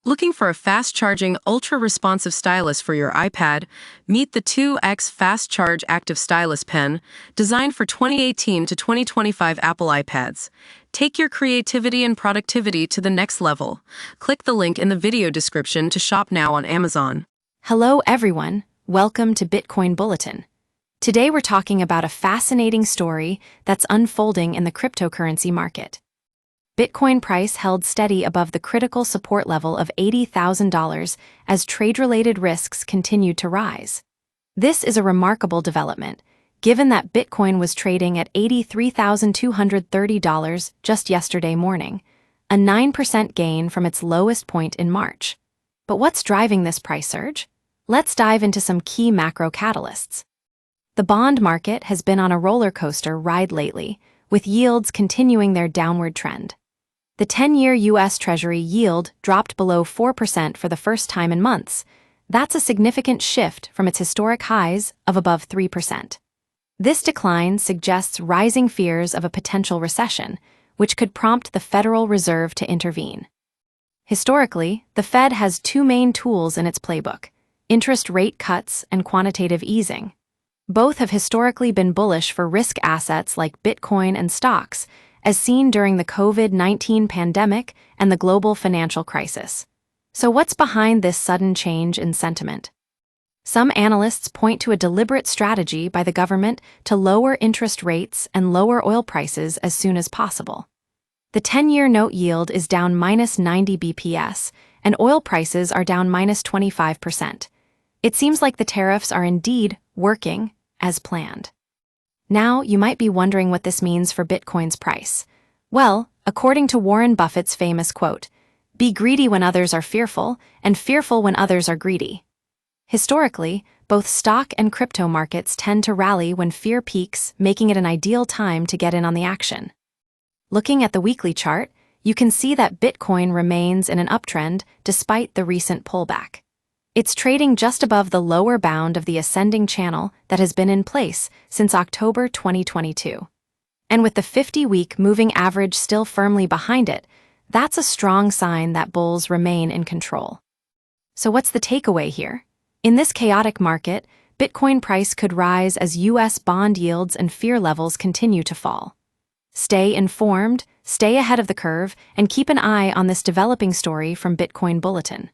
Looking for a fast-charging, ultra-responsive stylus for your iPad? Meet the 2X Fast Charge Active Stylus Pen, designed for 2018 to 2025 Apple iPads. Take your creativity and productivity to the next level. Click the link in the video description to shop now on Amazon. Hello everyone, welcome to Bitcoin Bulletin. Today we're talking about a fascinating story that's unfolding in the cryptocurrency market. Bitcoin price held steady above the critical support level of $80,000 as trade-related risks continued to rise. This is a remarkable development, given that Bitcoin was trading at $83,230 just yesterday morning, a 9% gain from its lowest point in March. But what's driving this price surge? Let's dive into some key macro catalysts. The bond market has been on a roller coaster ride lately, with yields continuing their downward trend. The 10-year U.S. Treasury yield dropped below 4% for the first time in months. That's a significant shift from its historic highs of above 3%. This decline suggests rising fears of a potential recession, which could prompt the Federal Reserve to intervene. Historically, the Fed has two main tools in its playbook: interest rate cuts and quantitative easing. Both have historically been bullish for risk assets like Bitcoin and stocks, as seen during the COVID-19 pandemic and the global financial crisis. So what's behind this sudden change in sentiment? Some analysts point to a deliberate strategy by the government to lower interest rates and lower oil prices as soon as possible. The 10-year note yield is down -90 bps, and oil prices are down -25%. It seems like the tariffs are indeed working as planned. Now, you might be wondering what this means for Bitcoin's price. Well, according to Warren Buffett's famous quote, "Be greedy when others are fearful, and fearful when others are greedy." Historically, both stock and crypto markets tend to rally when fear peaks, making it an ideal time to get in on the action. Looking at the weekly chart, you can see that Bitcoin remains in an uptrend despite the recent pullback. It's trading just above the lower bound of the ascending channel that has been in place since October 2022. And with the 50-week moving average still firmly behind it, that's a strong sign that bulls remain in control. So what's the takeaway here? In this chaotic market, Bitcoin price could rise as U.S. bond yields and fear levels continue to fall. Stay informed, stay ahead of the curve, and keep an eye on this developing story from Bitcoin Bulletin.